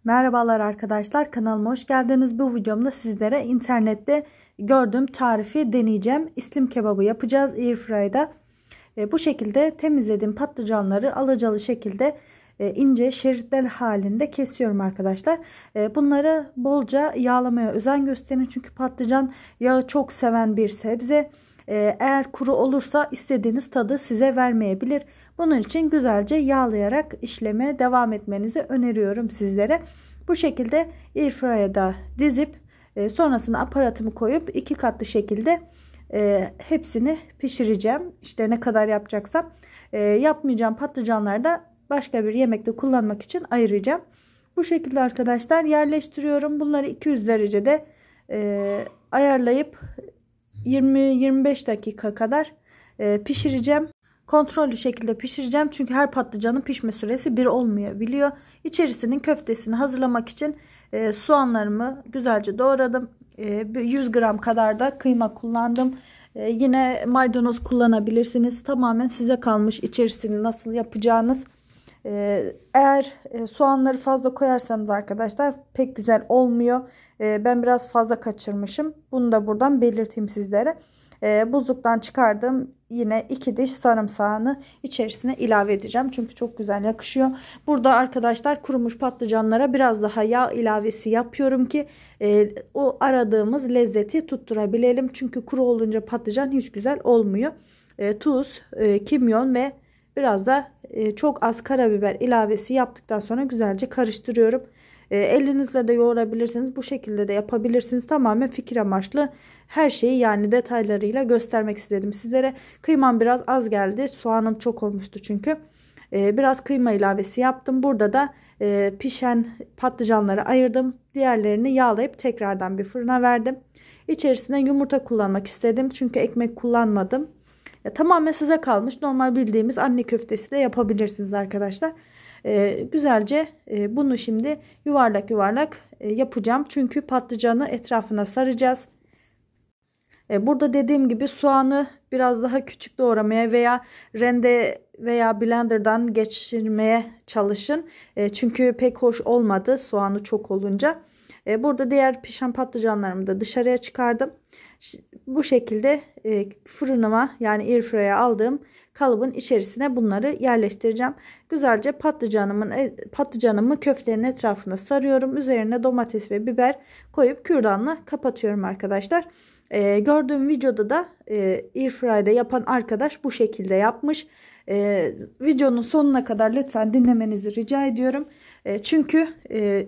Merhabalar arkadaşlar, kanalıma hoş geldiniz. Bu videomda sizlere internette gördüğüm tarifi deneyeceğim. İslim kebabı yapacağız Airfryer'da. Bu şekilde temizlediğim patlıcanları alacalı şekilde ince şeritler halinde kesiyorum arkadaşlar. Bunları bolca yağlamaya özen gösterin. Çünkü patlıcan yağı çok seven bir sebze. Eğer kuru olursa istediğiniz tadı size vermeyebilir. Bunun için güzelce yağlayarak işleme devam etmenizi öneriyorum sizlere. Bu şekilde Airfryer'da dizip sonrasında aparatımı koyup 2 katlı şekilde hepsini pişireceğim. İşte ne kadar yapacaksam yapmayacağım patlıcanları da başka bir yemekte kullanmak için ayıracağım. Bu şekilde arkadaşlar yerleştiriyorum. Bunları 200 derecede ayarlayıp 20-25 dakika kadar pişireceğim. Kontrollü şekilde pişireceğim. Çünkü her patlıcanın pişme süresi bir olmayabiliyor. İçerisinin köftesini hazırlamak için soğanlarımı güzelce doğradım. 100 gram kadar da kıyma kullandım. Yine maydanoz kullanabilirsiniz. Tamamen size kalmış içerisini nasıl yapacağınız. Eğer soğanları fazla koyarsanız arkadaşlar pek güzel olmuyor. Ben biraz fazla kaçırmışım. Bunu da buradan belirteyim sizlere. Buzluktan çıkardım. Yine 2 diş sarımsağını içerisine ilave edeceğim. Çünkü çok güzel yakışıyor. Burada arkadaşlar kurumuş patlıcanlara biraz daha yağ ilavesi yapıyorum ki o aradığımız lezzeti tutturabilelim. Çünkü kuru olunca patlıcan hiç güzel olmuyor. Tuz, kimyon ve biraz da çok az karabiber ilavesi yaptıktan sonra güzelce karıştırıyorum. Elinizle de yoğurabilirsiniz. Bu şekilde de yapabilirsiniz. Tamamen fikir amaçlı her şeyi yani detaylarıyla göstermek istedim sizlere. Kıymam biraz az geldi. Soğanım çok olmuştu çünkü. Biraz kıyma ilavesi yaptım. Burada da pişen patlıcanları ayırdım. Diğerlerini yağlayıp tekrardan bir fırına verdim. İçerisine yumurta kullanmak istedim. Çünkü ekmek kullanmadım. Tamamen size kalmış. Normal bildiğimiz anne köftesi de yapabilirsiniz arkadaşlar. Güzelce bunu şimdi yuvarlak yuvarlak yapacağım. Çünkü patlıcanı etrafına saracağız. Burada dediğim gibi soğanı biraz daha küçük doğramaya veya rende veya blenderdan geçirmeye çalışın. Çünkü pek hoş olmadı soğanı çok olunca. Burada diğer pişen patlıcanlarımı da dışarıya çıkardım. Bu şekilde fırınıma yani airfryer'e aldığım kalıbın içerisine bunları yerleştireceğim. Güzelce patlıcanımı köftenin etrafına sarıyorum. Üzerine domates ve biber koyup kürdanla kapatıyorum arkadaşlar. Gördüğüm videoda da airfryer'de yapan arkadaş bu şekilde yapmış. Videonun sonuna kadar lütfen dinlemenizi rica ediyorum. Çünkü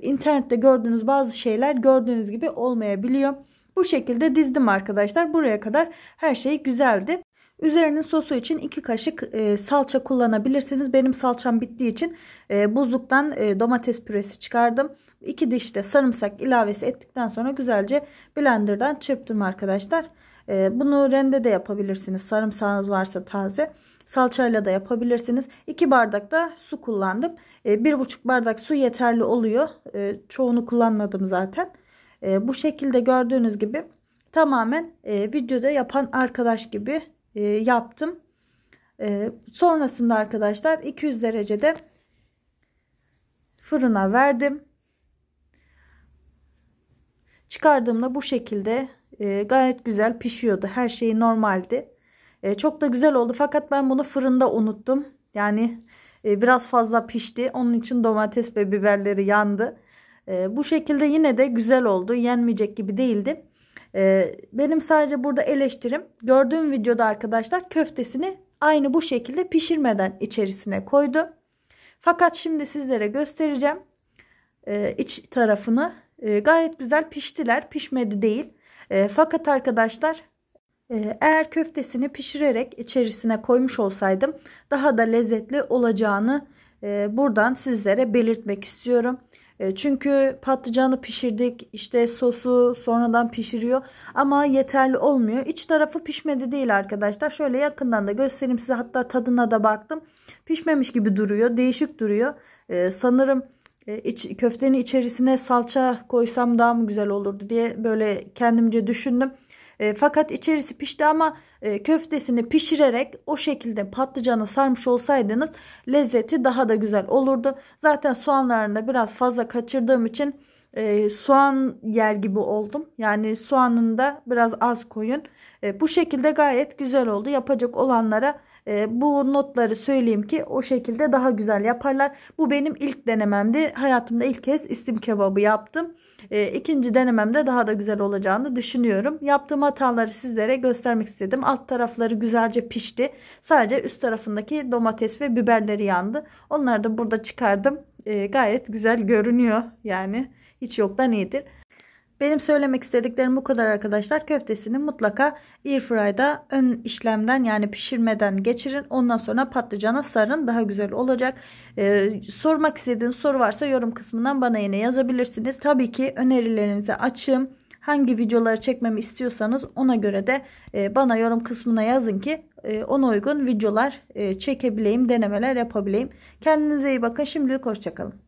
internette gördüğünüz bazı şeyler gördüğünüz gibi olmayabiliyor. Bu şekilde dizdim arkadaşlar. Buraya kadar her şey güzeldi. Üzerinin sosu için 2 kaşık salça kullanabilirsiniz. Benim salçam bittiği için buzluktan domates püresi çıkardım. 2 diş de sarımsak ilavesi ettikten sonra güzelce blenderdan çırptım arkadaşlar. Bunu rende de yapabilirsiniz. Sarımsağınız varsa taze. Salçayla da yapabilirsiniz. 2 bardak da su kullandım. 1,5 bardak su yeterli oluyor. Çoğunu kullanmadım zaten. Bu şekilde gördüğünüz gibi tamamen videoda yapan arkadaş gibi yaptım. Sonrasında arkadaşlar 200 derecede fırına verdim. Çıkardığımda bu şekilde gayet güzel pişiyordu. Her şey normaldi. Çok da güzel oldu fakat ben bunu fırında unuttum. Yani biraz fazla pişti. Onun için domates ve biberleri yandı. Bu şekilde yine de güzel oldu. Yenmeyecek gibi değildi. Benim sadece burada eleştirim. Gördüğüm videoda arkadaşlar köftesini aynı bu şekilde pişirmeden içerisine koydu. Fakat şimdi sizlere göstereceğim. İç tarafını gayet güzel piştiler. Pişmedi değil. Fakat arkadaşlar eğer köftesini pişirerek içerisine koymuş olsaydım daha da lezzetli olacağını buradan sizlere belirtmek istiyorum. Çünkü patlıcanı pişirdik, işte sosu sonradan pişiriyor ama yeterli olmuyor. İç tarafı pişmedi değil arkadaşlar. Şöyle yakından da göstereyim size, hatta tadına da baktım. Pişmemiş gibi duruyor, değişik duruyor. Sanırım köftenin içerisine salça koysam daha mı güzel olurdu diye böyle kendimce düşündüm. Fakat içerisi pişti ama köftesini pişirerek o şekilde patlıcanı sarmış olsaydınız lezzeti daha da güzel olurdu. Zaten soğanlarını da biraz fazla kaçırdığım için soğan yer gibi oldum. Yani soğanını da biraz az koyun. Bu şekilde gayet güzel oldu. Yapacak olanlara bu notları söyleyeyim ki o şekilde daha güzel yaparlar. Bu benim ilk denememdi. Hayatımda ilk kez islim kebabı yaptım. İkinci denememde daha da güzel olacağını düşünüyorum. Yaptığım hataları sizlere göstermek istedim. Alt tarafları güzelce pişti. Sadece üst tarafındaki domates ve biberleri yandı. Onları da burada çıkardım. Gayet güzel görünüyor. Yani hiç yoktan iyidir. Benim söylemek istediklerim bu kadar arkadaşlar. Köftesini mutlaka airfryer'da ön işlemden yani pişirmeden geçirin. Ondan sonra patlıcana sarın. Daha güzel olacak. Sormak istediğiniz soru varsa yorum kısmından bana yine yazabilirsiniz. Tabii ki önerilerinizi açığım. Hangi videoları çekmemi istiyorsanız ona göre de bana yorum kısmına yazın ki ona uygun videolar çekebileyim, denemeler yapabileyim. Kendinize iyi bakın. Şimdilik hoşça kalın.